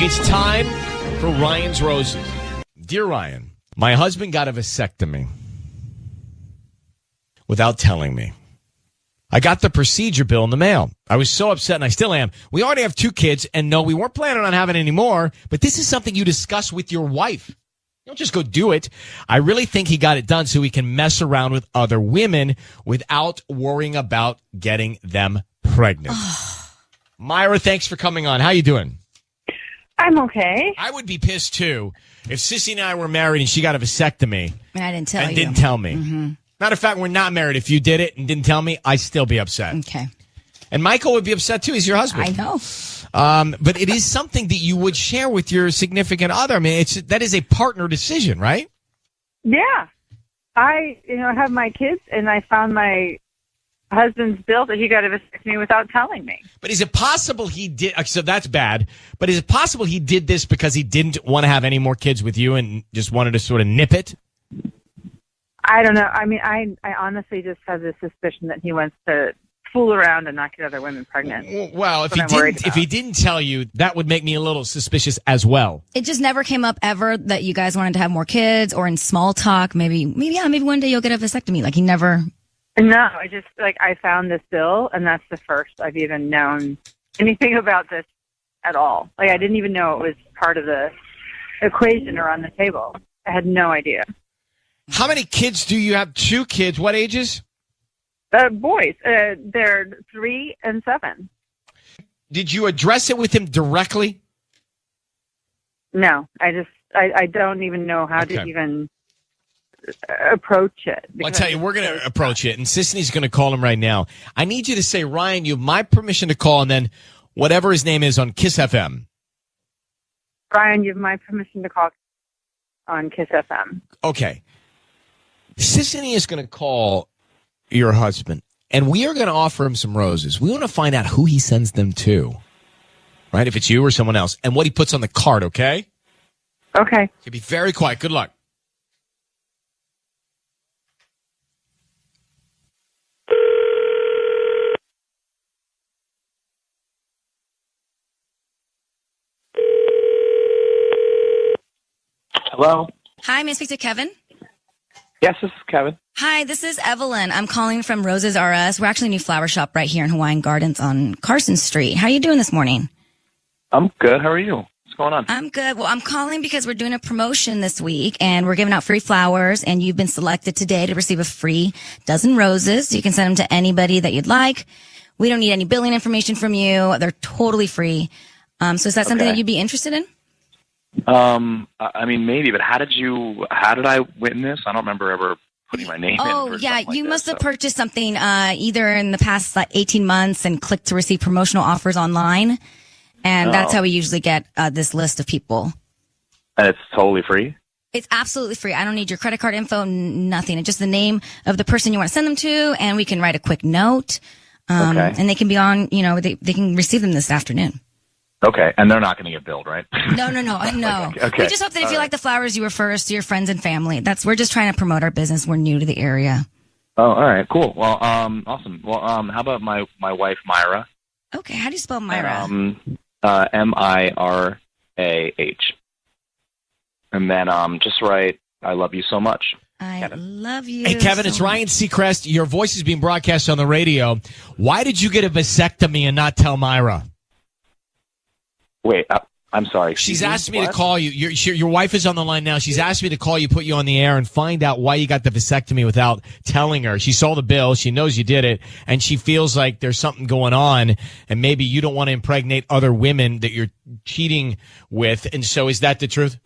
It's time for Ryan's Roses. Dear Ryan, my husband got a vasectomy without telling me. I got the procedure bill in the mail. I was so upset, and I still am. We already have 2 kids, and no, we weren't planning on having any more, but this is something you discuss with your wife. Don't just go do it. I really think he got it done so he can mess around with other women without worrying about getting them pregnant. Myra, thanks for coming on. How you doing? I'm okay. I would be pissed, too, if Sissy and I were married and she got a vasectomy. And I didn't tell you. Didn't tell me. Mm-hmm. Matter of fact, we're not married. If you did it and didn't tell me, I'd still be upset. Okay. And Michael would be upset, too. He's your husband. I know. But it is something that you would share with your significant other. I mean, that is a partner decision, right? Yeah. I have my kids, and I found my husband's bill that he got a vasectomy without telling me. But is it possible he did? So that's bad. But is it possible he did this because he didn't want to have any more kids with you and just wanted to sort of nip it? I don't know. I mean, I honestly just have this suspicion that he wants to fool around and not get other women pregnant. Well, if he didn't tell you, that would make me a little suspicious as well. It just never came up ever that you guys wanted to have more kids, or in small talk, maybe one day you'll get a vasectomy. Like he never. No, I found this bill, and that's the first I've even known anything about this at all. Like, I didn't even know it was part of the equation or on the table. I had no idea. How many kids do you have? 2 kids. What ages? Boys. They're 3 and 7. Did you address it with him directly? No, I don't even know how to even approach it. Well, I'll tell you, we're going to approach it, and Sisney's going to call him right now. I need you to say, Ryan, you have my permission to call, and then whatever his name is on Kiss FM. Ryan, you have my permission to call on Kiss FM. Okay. Sisney is going to call your husband, and we are going to offer him some roses. We want to find out who he sends them to, right? If it's you or someone else, and what he puts on the card, okay? Okay. So be very quiet. Good luck. Hello? Hi, may I speak to Kevin? Yes, this is Kevin. Hi, this is Evelyn. I'm calling from Roses R Us. We're actually a new flower shop right here in Hawaiian Gardens on Carson Street. How are you doing this morning? I'm good. How are you? What's going on? I'm good. Well, I'm calling because we're doing a promotion this week, and we're giving out free flowers, and you've been selected today to receive a free dozen roses. You can send them to anybody that you'd like. We don't need any billing information from you. They're totally free. So is that something that you'd be interested in? I mean, maybe, but how did I win this? I don't remember ever putting my name in. Oh, yeah, you must have purchased something either in the past 18 months and clicked to receive promotional offers online. And that's how we usually get this list of people. And it's totally free? It's absolutely free. I don't need your credit card info, nothing. It's just the name of the person you want to send them to, and we can write a quick note. And they can be on, they can receive them this afternoon. Okay, and they're not going to get billed, right? No. Okay. We just hope that if you like the flowers, you refer us to your friends and family. We're just trying to promote our business. We're new to the area. Oh, all right, cool. Well, awesome. Well, how about my wife, Myra? Okay, how do you spell Myra? Mirah. And then just write, I love you so much. I love you. Hey, Kevin, it's Ryan Seacrest. Your voice is being broadcast on the radio. Why did you get a vasectomy and not tell Myra? Wait, I'm sorry. She's asked me to call you. Your wife is on the line now. She's asked me to call you, put you on the air, and find out why you got the vasectomy without telling her. She saw the bill. She knows you did it, and she feels like there's something going on, and maybe you don't want to impregnate other women that you're cheating with. And so is that the truth?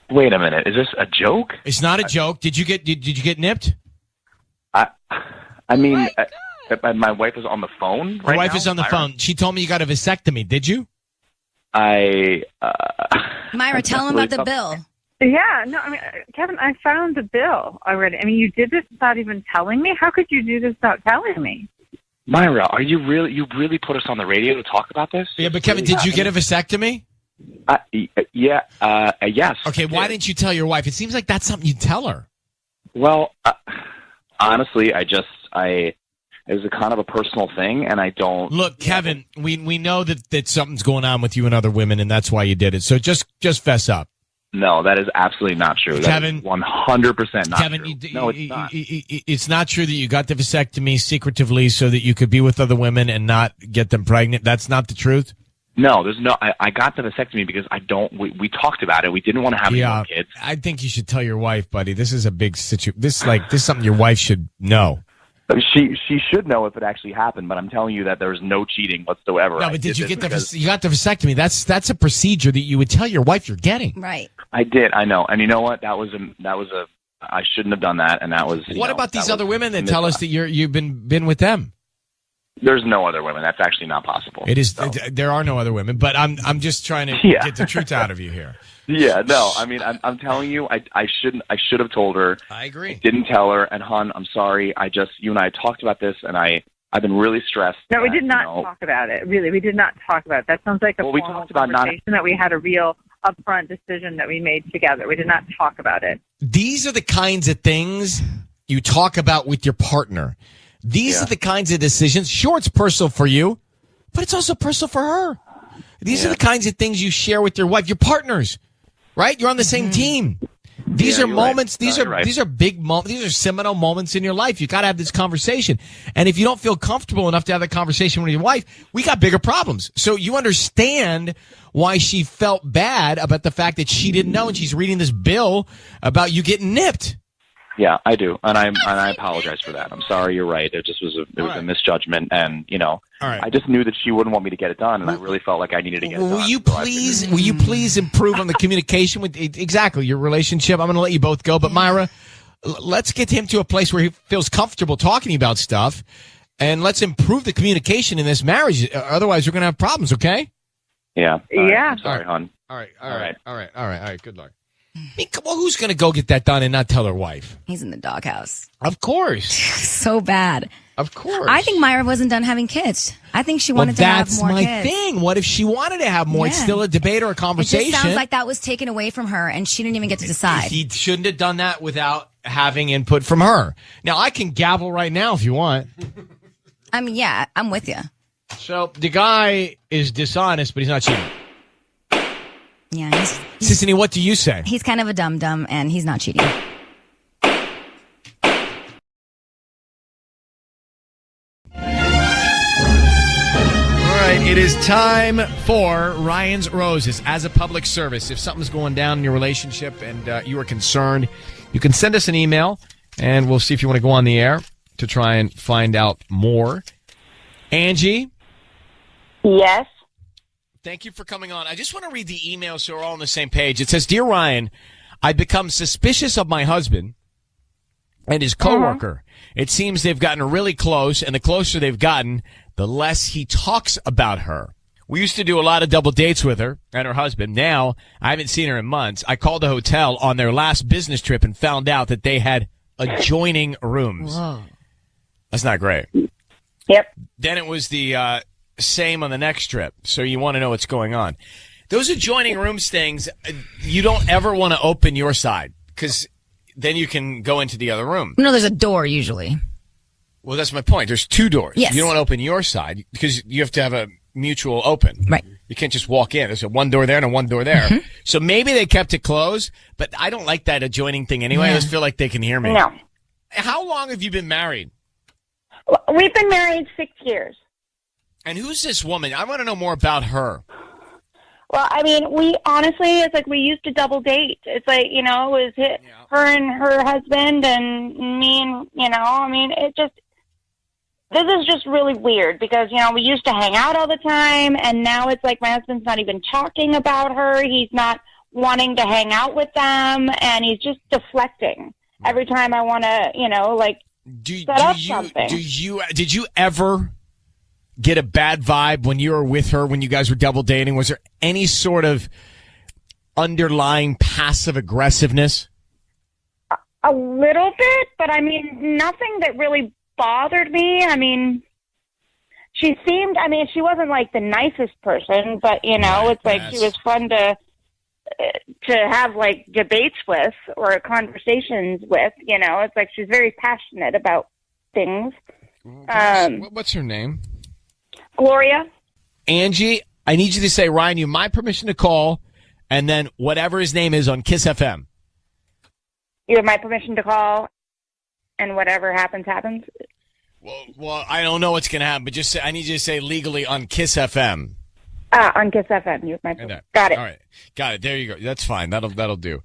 Wait a minute. Is this a joke? It's not a joke. Did you get nipped? I mean, my wife is on the phone right now. Your wife is on the phone. She told me you got a vasectomy. Did you? Myra, tell him about the bill. Yeah, no, I mean, Kevin, I found the bill already. I mean, you did this without even telling me? How could you do this without telling me? Myra, are you really put us on the radio to talk about this? Yeah, but Kevin, did you get a vasectomy? Yes. Okay, why didn't you tell your wife? It seems like that's something you'd tell her. Well, honestly, is a kind of a personal thing, and I don't. Look, Kevin, we know that something's going on with you and other women, and that's why you did it. So just fess up. No, that is absolutely not true. Kevin, that is 100% not Kevin, true. No, it's not. It's not true that you got the vasectomy secretively so that you could be with other women and not get them pregnant. That's not the truth. No, there's no. I got the vasectomy because I don't. We talked about it. We didn't want to have any more kids. I think you should tell your wife, buddy. This is a big situation. This is something your wife should know. She should know if it actually happened, but I'm telling you that there's no cheating whatsoever. No, but did you get you got the vasectomy? That's a procedure that you would tell your wife you're getting. Right. I did. I know. And you know what? That was a. I shouldn't have done that. And that was. What about these other women that tell us that you've been with them? There's no other women. That's actually not possible. It is. So. There are no other women. But I'm just trying to get the truth out of you here. Yeah, no, I mean, I'm telling you, I should have told her. I agree. Didn't tell her, and hon, I'm sorry. You and I talked about this, and I've been really stressed. No, we did not talk about it. Really, we did not talk about it. That sounds like a we formal talked about conversation that we had a real upfront decision that we made together. We did not talk about it. These are the kinds of things you talk about with your partner. These are the kinds of decisions. Sure, it's personal for you, but it's also personal for her. These are the kinds of things you share with your wife, your partners. Right? You're on the same team. These are moments. Right. These are big moments. These are seminal moments in your life. You got to have this conversation. And if you don't feel comfortable enough to have that conversation with your wife, we got bigger problems. So you understand why she felt bad about the fact that she didn't know, and she's reading this bill about you getting nipped. Yeah, I do, and I apologize for that. I'm sorry. You're right. It just was a misjudgment, and I just knew that she wouldn't want me to get it done, and I really felt like I needed to get it done. Will you please improve on the communication with exactly your relationship? I'm going to let you both go, but Myra, let's get him to a place where he feels comfortable talking about stuff, and let's improve the communication in this marriage. Otherwise, we're going to have problems. Okay? Yeah. Yeah. I'm sorry, hon. All right. Good luck. I mean, come on, who's going to go get that done and not tell her wife? He's in the doghouse. Of course. So bad. Of course. I think Myra wasn't done having kids. I think she wanted to have more kids. That's my thing. What if she wanted to have more? It's still a debate or a conversation. It just sounds like that was taken away from her and she didn't even get to decide. He shouldn't have done that without having input from her. Now, I can gavel right now if you want. I mean, yeah, I'm with you. So the guy is dishonest, but he's not cheating. Yeah. Sissany, what do you say? He's kind of a dum-dum, and he's not cheating. All right, it is time for Ryan's Roses. As a public service, if something's going down in your relationship and you are concerned, you can send us an email, and we'll see if you want to go on the air to try and find out more. Angie? Yes? Thank you for coming on. I just want to read the email so we're all on the same page. It says, Dear Ryan, I've become suspicious of my husband and his coworker. It seems they've gotten really close, and the closer they've gotten, the less he talks about her. We used to do a lot of double dates with her and her husband. Now, I haven't seen her in months. I called the hotel on their last business trip and found out that they had adjoining rooms. Whoa. That's not great. Yep. Then it was the same on the next trip, so you want to know what's going on. Those adjoining rooms things, you don't ever want to open your side, because then you can go into the other room. No, there's a door usually. Well, that's my point. There's two doors. Yes. You don't want to open your side, because you have to have a mutual open. Right. You can't just walk in. There's a one door there and a one door there. Mm-hmm. So maybe they kept it closed, but I don't like that adjoining thing anyway. I just feel like they can hear me. No. How long have you been married? We've been married 6 years. And who's this woman? I want to know more about her. Well, I mean, we honestly, it's like we used to double date. It's like, it was her and her husband and me and, I mean, this is just really weird because, we used to hang out all the time, and now it's like my husband's not even talking about her. He's not wanting to hang out with them, and he's just deflecting every time I want to, set up something. Did you ever get a bad vibe when you were with her, when you guys were double dating? Was there any sort of underlying passive aggressiveness? A little bit, but I mean, nothing that really bothered me. I mean, she wasn't like the nicest person, but it's like she was fun to have like debates with or conversations with. It's like she's very passionate about things. What's her name? Gloria. Angie, I need you to say, Ryan, you have my permission to call, and then whatever his name is on Kiss FM. You have my permission to call, and whatever happens, happens? Well, I don't know what's going to happen, but just say, I need you to say legally on Kiss FM. On Kiss FM. You have my permission. Got it. All right. Got it. There you go. That's fine. That'll do.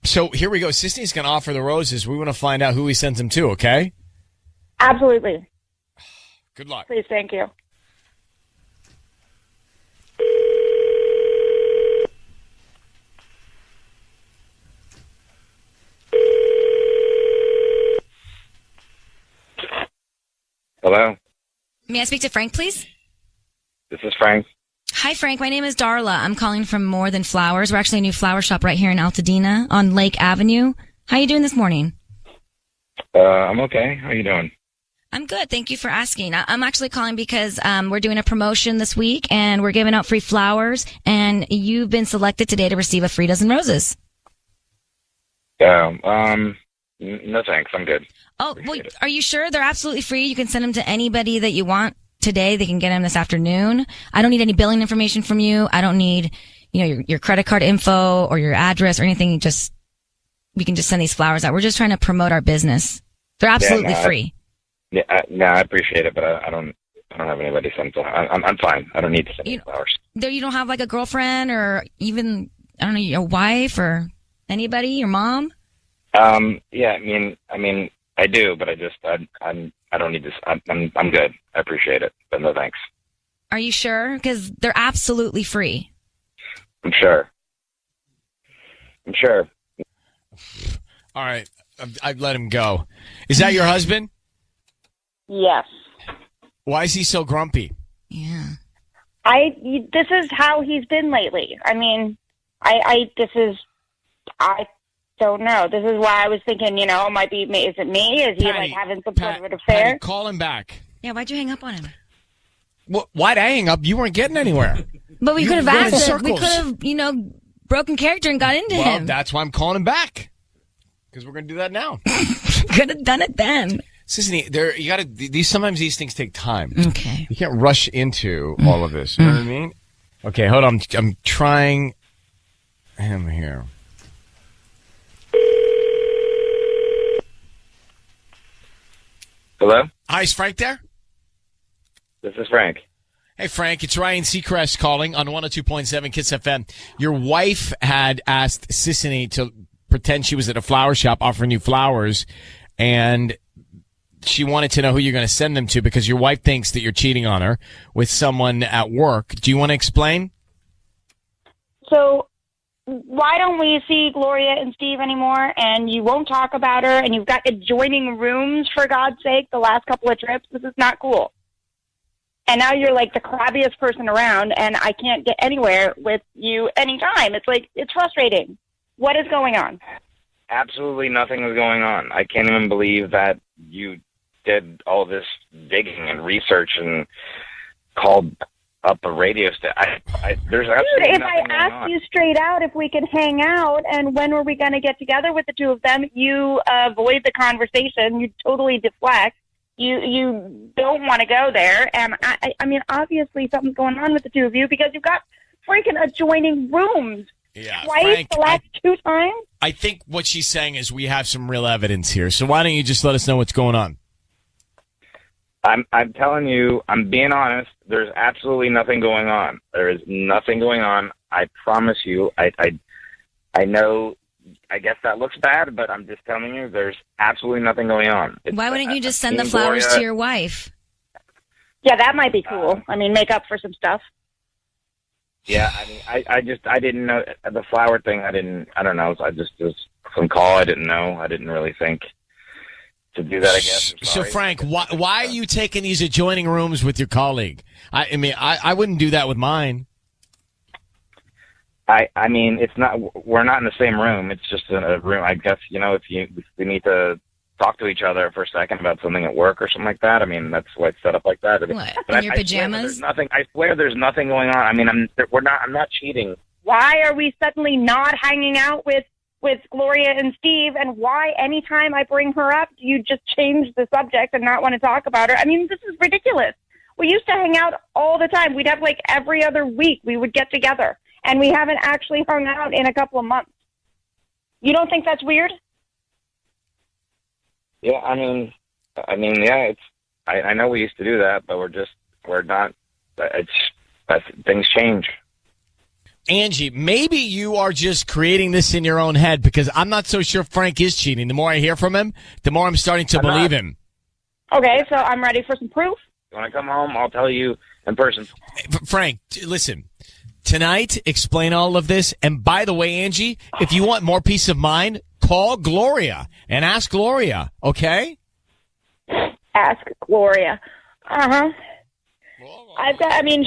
So here we go. Sisney's going to offer the roses. We want to find out who he sends them to, okay? Absolutely. Good luck. Please, thank you. Hello? May I speak to Frank, please? This is Frank. Hi, Frank. My name is Darla. I'm calling from More Than Flowers. We're actually a new flower shop right here in Altadena on Lake Avenue. How are you doing this morning? I'm okay. How are you doing? I'm good. Thank you for asking. I'm actually calling because we're doing a promotion this week, and we're giving out free flowers, and you've been selected today to receive a free dozen roses. Yeah. No thanks. I'm good. Oh, well, are you sure? They're absolutely free. You can send them to anybody that you want today. They can get them this afternoon. I don't need any billing information from you. I don't need, your credit card info or your address or anything. We can just send these flowers out. We're just trying to promote our business. They're absolutely free. I appreciate it, but I don't have anybody send flowers. I'm fine. I don't need to send any flowers. You don't have like a girlfriend or even, I don't know, your wife or anybody, your mom? Yeah, I mean, I do, but I don't need this. I'm good. I appreciate it, but no thanks. Are you sure? Because they're absolutely free. I'm sure. All right. I've let him go. Is that your husband? Yes. Why is he so grumpy? Yeah. This is how he's been lately. I mean, I don't know. This is why I was thinking, it might be me. Is it me? Is he having some sort of an affair? Patty, call him back. Yeah, why'd you hang up on him? Why'd I hang up? You weren't getting anywhere. But we could have asked him. We could have, broken character and got into him. Well, that's why I'm calling him back. Because we're going to do that now. Could have done it then. Sisney, sometimes these things take time. Okay. You can't rush into all of this. You know what I mean? Okay, hold on. I'm trying him here. Hello? Hi, is Frank there? This is Frank. Hey, Frank, it's Ryan Seacrest calling on 102.7 Kiss FM. Your wife had asked Sisney to pretend she was at a flower shop offering you flowers, and she wanted to know who you're going to send them to because your wife thinks that you're cheating on her with someone at work. Do you want to explain? So why don't we see Gloria and Steve anymore, and you won't talk about her, and you've got adjoining rooms, for God's sake, the last couple of trips? This is not cool. And now you're like the crabbiest person around, and I can't get anywhere with you anytime. It's frustrating. What is going on? Absolutely nothing is going on. I can't even believe that you did all this digging and research and called up a radio station. There's absolutely Dude, if nothing I asked you straight out if we could hang out and when were we going to get together with the two of them, you avoid the conversation. You totally deflect. You don't want to go there. And I mean, obviously something's going on with the two of you because you've got freaking adjoining rooms. Yeah, twice, Frank, the last 2 times. I think what she's saying is we have some real evidence here. So why don't you just let us know what's going on? I'm telling you, I'm being honest. There's absolutely nothing going on. There is nothing going on. I promise you. I know. I guess that looks bad, but I'm just telling you, there's absolutely nothing going on. Why wouldn't you just send the flowers to your wife? Yeah, that might be cool. Make up for some stuff. Yeah, I didn't know the flower thing. I don't know. I just was some call. I didn't know. I didn't really think to do that, I guess. So, Frank, why are you taking these adjoining rooms with your colleague? I mean, I wouldn't do that with mine. I mean, it's not. We're not in the same room. It's just a room. I guess if we need to talk to each other for a second about something at work or something like that. I mean, that's why it's set up like that. What? In your pajamas? I swear, there's nothing going on. I mean, I'm not cheating. Why are we suddenly not hanging out with with Gloria and Steve, and why anytime I bring her up, you just change the subject and not want to talk about her. I mean, this is ridiculous. We used to hang out all the time. We'd have like every other week we would get together, and we haven't actually hung out in a couple of months. You don't think that's weird? Yeah, I mean, yeah, I know we used to do that, but we're not. Things change. Angie, maybe you are just creating this in your own head, because I'm not so sure Frank is cheating. The more I hear from him, the more I'm starting to believe him. Okay, so I'm ready for some proof. When I come home, I'll tell you in person. Frank, listen. Tonight, explain all of this. And by the way, Angie, if you want more peace of mind, call Gloria and ask Gloria, okay? Ask Gloria. Uh-huh.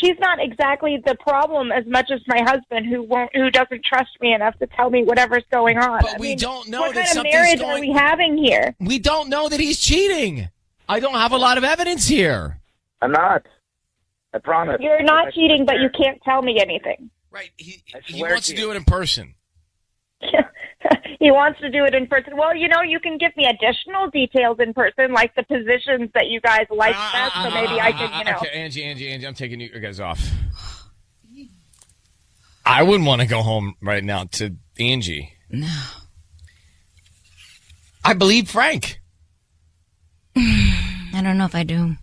She's not exactly the problem as much as my husband, who doesn't trust me enough to tell me whatever's going on. But we don't know that something's going on. What kind of marriage are we having here? We don't know that he's cheating. I don't have a lot of evidence here. I'm not. I promise. You're not cheating, but you can't tell me anything. Right. He wants to do it in person. He wants to do it in person. Well, you can give me additional details in person, like the positions that you guys like best, so maybe I can, Okay, Angie, I'm taking you guys off. I wouldn't want to go home right now to Angie. No. I believe Frank. I don't know if I do.